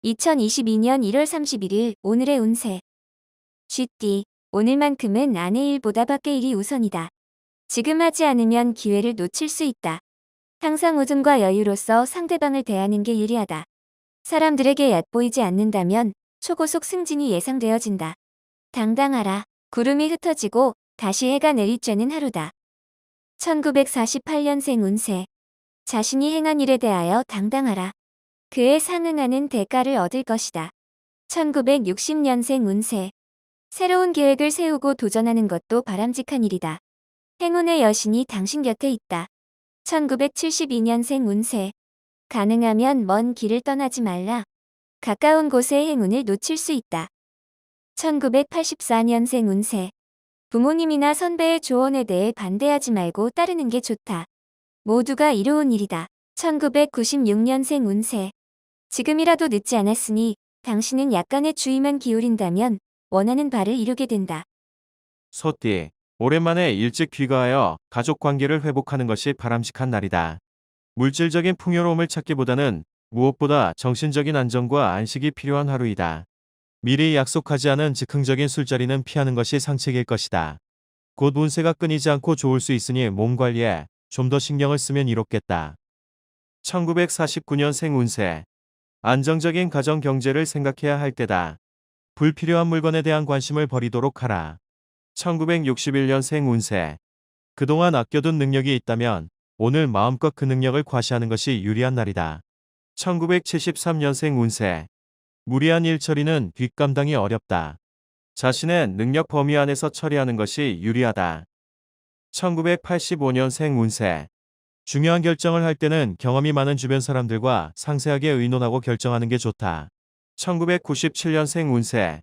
2022년 1월 31일 오늘의 운세. 쥐띠. 오늘만큼은 아내 일보다 밖의 일이 우선이다. 지금 하지 않으면 기회를 놓칠 수 있다. 항상 웃음과 여유로서 상대방을 대하는 게 유리하다. 사람들에게 얕보이지 않는다면 초고속 승진이 예상되어진다. 당당하라. 구름이 흩어지고 다시 해가 내리쬐는 하루다. 1948년생 운세. 자신이 행한 일에 대하여 당당하라. 그에 상응하는 대가를 얻을 것이다. 1960년생 운세. 새로운 계획을 세우고 도전하는 것도 바람직한 일이다. 행운의 여신이 당신 곁에 있다. 1972년생 운세. 가능하면 먼 길을 떠나지 말라. 가까운 곳의 행운을 놓칠 수 있다. 1984년생 운세. 부모님이나 선배의 조언에 대해 반대하지 말고 따르는 게 좋다. 모두가 이로운 일이다. 1996년생 운세. 지금이라도 늦지 않았으니 당신은 약간의 주의만 기울인다면 원하는 바를 이루게 된다. 소띠, 오랜만에 일찍 귀가하여 가족 관계를 회복하는 것이 바람직한 날이다. 물질적인 풍요로움을 찾기보다는 무엇보다 정신적인 안정과 안식이 필요한 하루이다. 미리 약속하지 않은 즉흥적인 술자리는 피하는 것이 상책일 것이다. 곧 운세가 끊이지 않고 좋을 수 있으니 몸 관리에 좀 더 신경을 쓰면 이롭겠다. 1949년생 운세. 안정적인 가정 경제를 생각해야 할 때다. 불필요한 물건에 대한 관심을 버리도록 하라. 1961년생 운세. 그동안 아껴둔 능력이 있다면 오늘 마음껏 그 능력을 과시하는 것이 유리한 날이다. 1973년생 운세. 무리한 일 처리는 뒷감당이 어렵다. 자신의 능력 범위 안에서 처리하는 것이 유리하다. 1985년생 운세. 중요한 결정을 할 때는 경험이 많은 주변 사람들과 상세하게 의논하고 결정하는 게 좋다. 1997년생 운세.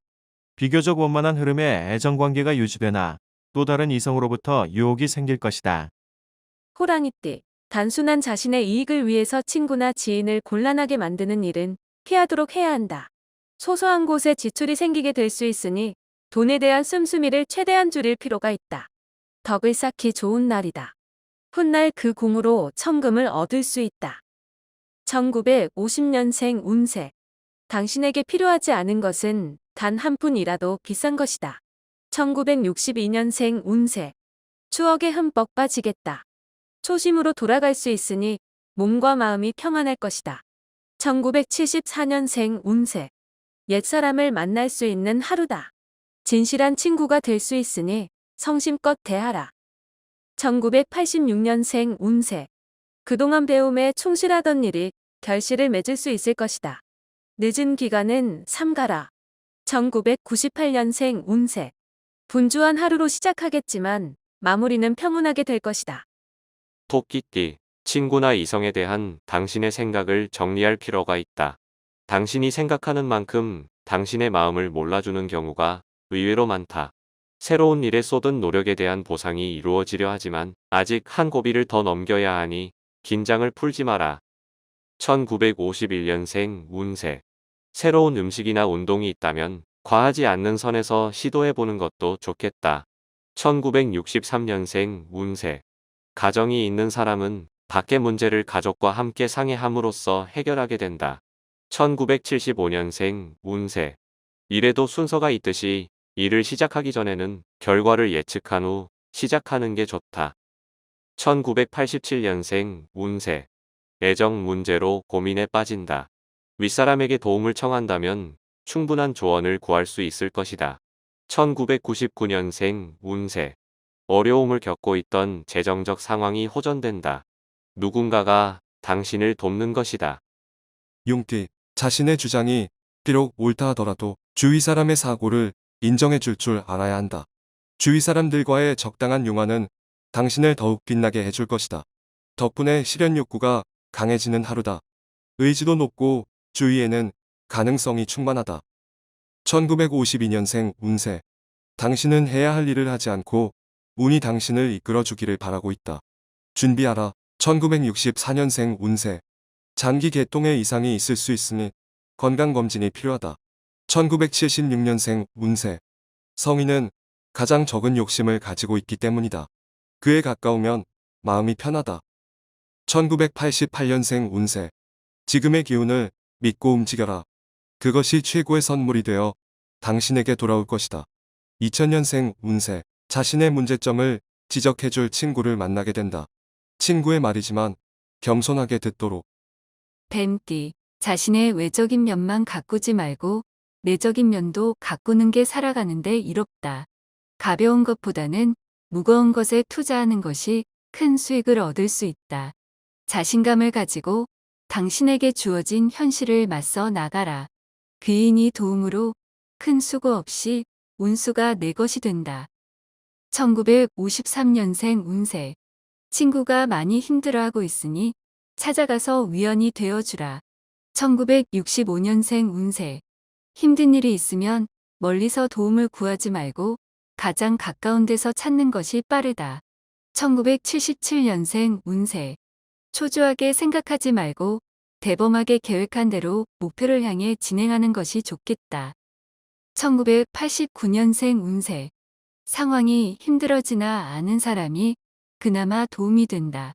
비교적 원만한 흐름의 애정관계가 유지되나 또 다른 이성으로부터 유혹이 생길 것이다. 호랑이띠. 단순한 자신의 이익을 위해서 친구나 지인을 곤란하게 만드는 일은 피하도록 해야 한다. 소소한 곳에 지출이 생기게 될 수 있으니 돈에 대한 씀씀이를 최대한 줄일 필요가 있다. 덕을 쌓기 좋은 날이다. 훗날 그 공으로 천금을 얻을 수 있다. 1950년생 운세. 당신에게 필요하지 않은 것은 단 한 푼이라도 비싼 것이다. 1962년생 운세. 추억에 흠뻑 빠지겠다. 초심으로 돌아갈 수 있으니 몸과 마음이 평안할 것이다. 1974년생 운세. 옛사람을 만날 수 있는 하루다. 진실한 친구가 될 수 있으니 성심껏 대하라. 1986년생 운세. 그동안 배움에 충실하던 일이 결실을 맺을 수 있을 것이다. 늦은 기간은 삼가라. 1998년생 운세. 분주한 하루로 시작하겠지만 마무리는 평온하게 될 것이다. 토끼띠, 친구나 이성에 대한 당신의 생각을 정리할 필요가 있다. 당신이 생각하는 만큼 당신의 마음을 몰라주는 경우가 의외로 많다. 새로운 일에 쏟은 노력에 대한 보상이 이루어지려 하지만 아직 한 고비를 더 넘겨야 하니 긴장을 풀지 마라. 1951년생 운세. 새로운 음식이나 운동이 있다면 과하지 않는 선에서 시도해보는 것도 좋겠다. 1963년생 운세. 가정이 있는 사람은 밖의 문제를 가족과 함께 상의함으로써 해결하게 된다. 1975년생 운세. 일에도 순서가 있듯이 일을 시작하기 전에는 결과를 예측한 후 시작하는 게 좋다. 1987년생 운세. 애정 문제로 고민에 빠진다. 윗사람에게 도움을 청한다면 충분한 조언을 구할 수 있을 것이다. 1999년생 운세. 어려움을 겪고 있던 재정적 상황이 호전된다. 누군가가 당신을 돕는 것이다. 용띠, 자신의 주장이 비록 옳다 하더라도 주위 사람의 사고를 인정해 줄 알아야 한다. 주위 사람들과의 적당한 융화는 당신을 더욱 빛나게 해줄 것이다. 덕분에 실현 욕구가 강해지는 하루다. 의지도 높고 주위에는 가능성이 충만하다. 1952년생 운세. 당신은 해야 할 일을 하지 않고 운이 당신을 이끌어 주기를 바라고 있다. 준비하라. 1964년생 운세. 장기 계통에 이상이 있을 수 있으니 건강검진이 필요하다. 1976년생 운세. 성인은 가장 적은 욕심을 가지고 있기 때문이다. 그에 가까우면 마음이 편하다. 1988년생 운세. 지금의 기운을 믿고 움직여라. 그것이 최고의 선물이 되어 당신에게 돌아올 것이다. 2000년생 운세. 자신의 문제점을 지적해줄 친구를 만나게 된다. 친구의 말이지만 겸손하게 듣도록. 뱀띠, 자신의 외적인 면만 가꾸지 말고 내적인 면도 가꾸는 게 살아가는데 이롭다. 가벼운 것보다는 무거운 것에 투자하는 것이 큰 수익을 얻을 수 있다. 자신감을 가지고 당신에게 주어진 현실을 맞서 나가라. 귀인이 도움으로 큰 수고 없이 운수가 내 것이 된다. 1953년생 운세. 친구가 많이 힘들어하고 있으니 찾아가서 위안이 되어주라. 1965년생 운세. 힘든 일이 있으면 멀리서 도움을 구하지 말고 가장 가까운 데서 찾는 것이 빠르다. 1977년생 운세. 초조하게 생각하지 말고 대범하게 계획한 대로 목표를 향해 진행하는 것이 좋겠다. 1989년생 운세. 상황이 힘들어지나 아는 사람이 그나마 도움이 된다.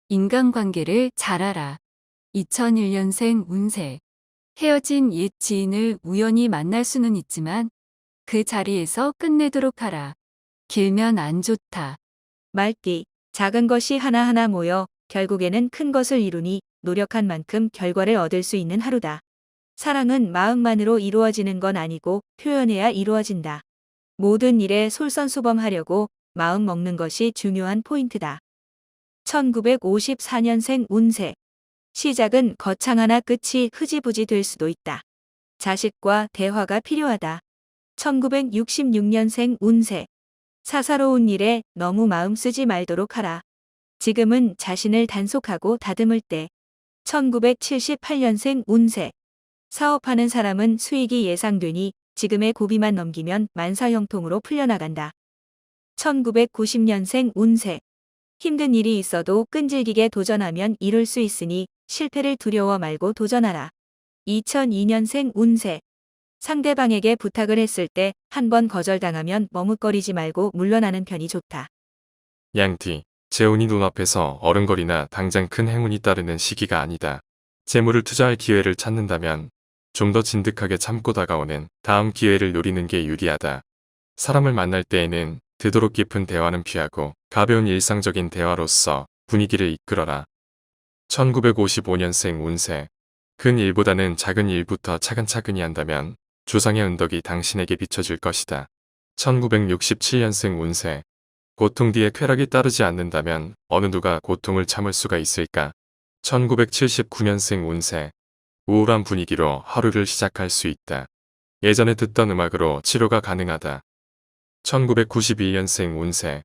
인간관계를 잘 알아. 2001년생 운세. 헤어진 옛 지인을 우연히 만날 수는 있지만 그 자리에서 끝내도록 하라. 길면 안 좋다. 말띠, 작은 것이 하나하나 모여 결국에는 큰 것을 이루니 노력한 만큼 결과를 얻을 수 있는 하루다. 사랑은 마음만으로 이루어지는 건 아니고 표현해야 이루어진다. 모든 일에 솔선수범하려고 마음 먹는 것이 중요한 포인트다. 1954년생 운세. 시작은 거창하나 끝이 흐지부지 될 수도 있다. 자식과 대화가 필요하다. 1966년생 운세. 사사로운 일에 너무 마음 쓰지 말도록 하라. 지금은 자신을 단속하고 다듬을 때. 1978년생 운세. 사업하는 사람은 수익이 예상되니 지금의 고비만 넘기면 만사형통으로 풀려나간다. 1990년생 운세. 힘든 일이 있어도 끈질기게 도전하면 이룰 수 있으니 실패를 두려워 말고 도전하라. 2002년생 운세. 상대방에게 부탁을 했을 때 한 번 거절당하면 머뭇거리지 말고 물러나는 편이 좋다. 양띠, 재운이 눈앞에서 어른거리나 당장 큰 행운이 따르는 시기가 아니다. 재물을 투자할 기회를 찾는다면 좀 더 진득하게 참고 다가오는 다음 기회를 노리는 게 유리하다. 사람을 만날 때에는 되도록 깊은 대화는 피하고 가벼운 일상적인 대화로서 분위기를 이끌어라. 1955년생 운세. 큰 일보다는 작은 일부터 차근차근히 한다면 조상의 은덕이 당신에게 비춰질 것이다. 1967년생 운세. 고통 뒤에 쾌락이 따르지 않는다면 어느 누가 고통을 참을 수가 있을까? 1979년생 운세. 우울한 분위기로 하루를 시작할 수 있다. 예전에 듣던 음악으로 치료가 가능하다. 1992년생 운세.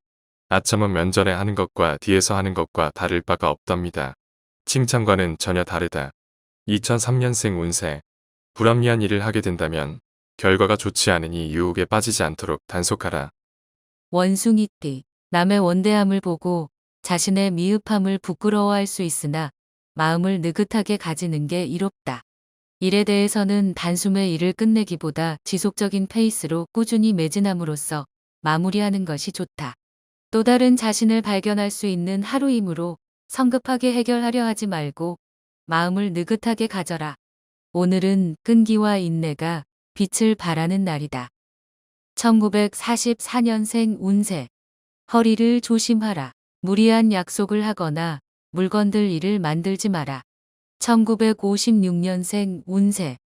아첨은 면전에 하는 것과 뒤에서 하는 것과 다를 바가 없답니다. 칭찬과는 전혀 다르다. 2003년생 운세. 불합리한 일을 하게 된다면 결과가 좋지 않으니 유혹에 빠지지 않도록 단속하라. 원숭이띠, 남의 원대함을 보고 자신의 미흡함을 부끄러워할 수 있으나 마음을 느긋하게 가지는 게 이롭다. 일에 대해서는 단숨에 일을 끝내기보다 지속적인 페이스로 꾸준히 매진함으로써 마무리하는 것이 좋다. 또 다른 자신을 발견할 수 있는 하루이므로 성급하게 해결하려 하지 말고 마음을 느긋하게 가져라. 오늘은 끈기와 인내가 빛을 발하는 날이다. 1944년생 운세. 허리를 조심하라. 무리한 약속을 하거나 물건들 일을 만들지 마라. 1956년생 운세.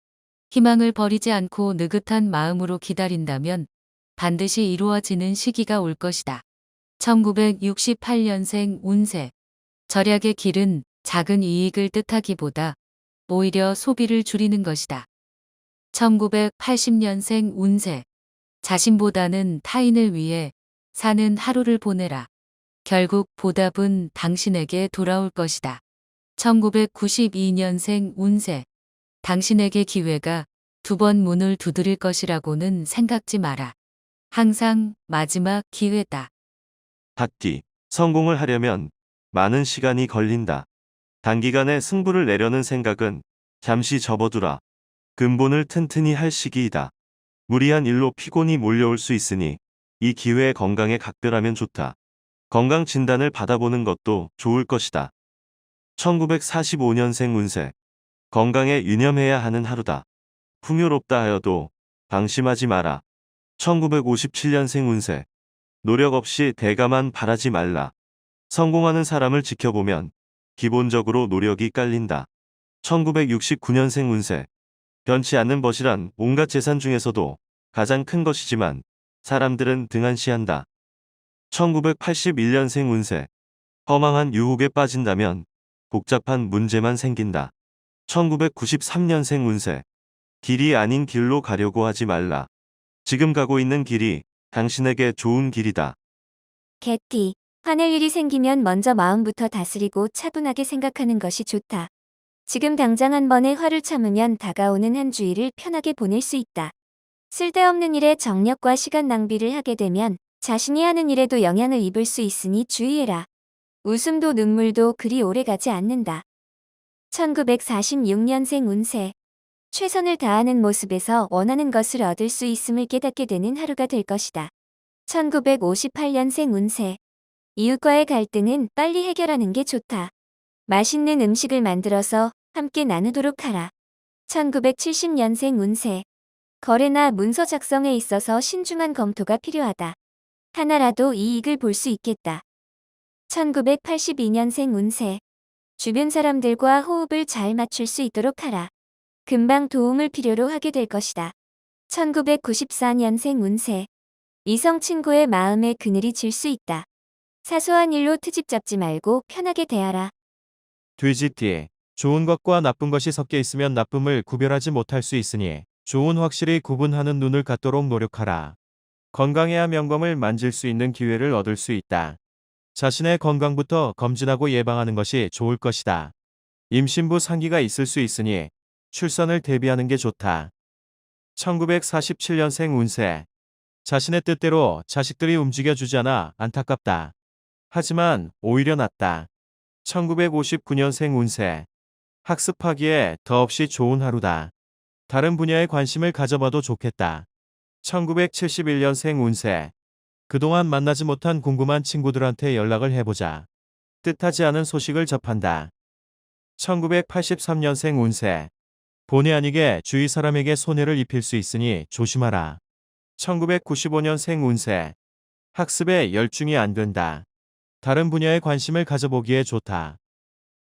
희망을 버리지 않고 느긋한 마음으로 기다린다면 반드시 이루어지는 시기가 올 것이다. 1968년생 운세. 절약의 길은 작은 이익을 뜻하기보다 오히려 소비를 줄이는 것이다. 1980년생 운세. 자신보다는 타인을 위해 사는 하루를 보내라. 결국 보답은 당신에게 돌아올 것이다. 1992년생 운세. 당신에게 기회가 두 번 문을 두드릴 것이라고는 생각지 마라. 항상 마지막 기회다. 닭띠, 성공을 하려면 많은 시간이 걸린다. 단기간에 승부를 내려는 생각은 잠시 접어두라. 근본을 튼튼히 할 시기이다. 무리한 일로 피곤이 몰려올 수 있으니 이 기회에 건강에 각별하면 좋다. 건강 진단을 받아보는 것도 좋을 것이다. 1945년생 운세. 건강에 유념해야 하는 하루다. 풍요롭다 하여도 방심하지 마라. 1957년생 운세. 노력 없이 대가만 바라지 말라. 성공하는 사람을 지켜보면 기본적으로 노력이 깔린다. 1969년생 운세. 변치 않는 것이란 온갖 재산 중에서도 가장 큰 것이지만 사람들은 등한시한다. 1981년생 운세. 허망한 유혹에 빠진다면 복잡한 문제만 생긴다. 1993년생 운세. 길이 아닌 길로 가려고 하지 말라. 지금 가고 있는 길이 당신에게 좋은 길이다. 개띠. 화낼 일이 생기면 먼저 마음부터 다스리고 차분하게 생각하는 것이 좋다. 지금 당장 한 번의 화를 참으면 다가오는 한 주일을 편하게 보낼 수 있다. 쓸데없는 일에 정력과 시간 낭비를 하게 되면 자신이 하는 일에도 영향을 입을 수 있으니 주의해라. 웃음도 눈물도 그리 오래가지 않는다. 1946년생 운세. 최선을 다하는 모습에서 원하는 것을 얻을 수 있음을 깨닫게 되는 하루가 될 것이다. 1958년생 운세. 이웃과의 갈등은 빨리 해결하는 게 좋다. 맛있는 음식을 만들어서 함께 나누도록 하라. 1970년생 운세. 거래나 문서 작성에 있어서 신중한 검토가 필요하다. 하나라도 이익을 볼 수 있겠다. 1982년생 운세. 주변 사람들과 호흡을 잘 맞출 수 있도록 하라. 금방 도움을 필요로 하게 될 것이다. 1994년생 운세. 이성 친구의 마음에 그늘이 질 수 있다. 사소한 일로 트집 잡지 말고 편하게 대하라. 돼지띠. 좋은 것과 나쁜 것이 섞여 있으면 나쁨을 구별하지 못할 수 있으니 좋은 확실히 구분하는 눈을 갖도록 노력하라. 건강해야 명검을 만질 수 있는 기회를 얻을 수 있다. 자신의 건강부터 검진하고 예방하는 것이 좋을 것이다. 임신부 상기가 있을 수 있으니 출산을 대비하는 게 좋다. 1947년생 운세. 자신의 뜻대로 자식들이 움직여주지 않아 안타깝다. 하지만 오히려 낫다. 1959년생 운세. 학습하기에 더없이 좋은 하루다. 다른 분야에 관심을 가져봐도 좋겠다. 1971년생 운세. 그동안 만나지 못한 궁금한 친구들한테 연락을 해보자. 뜻하지 않은 소식을 접한다. 1983년생 운세. 본의 아니게 주위 사람에게 손해를 입힐 수 있으니 조심하라. 1995년생 운세. 학습에 열중이 안 된다. 다른 분야에 관심을 가져보기에 좋다.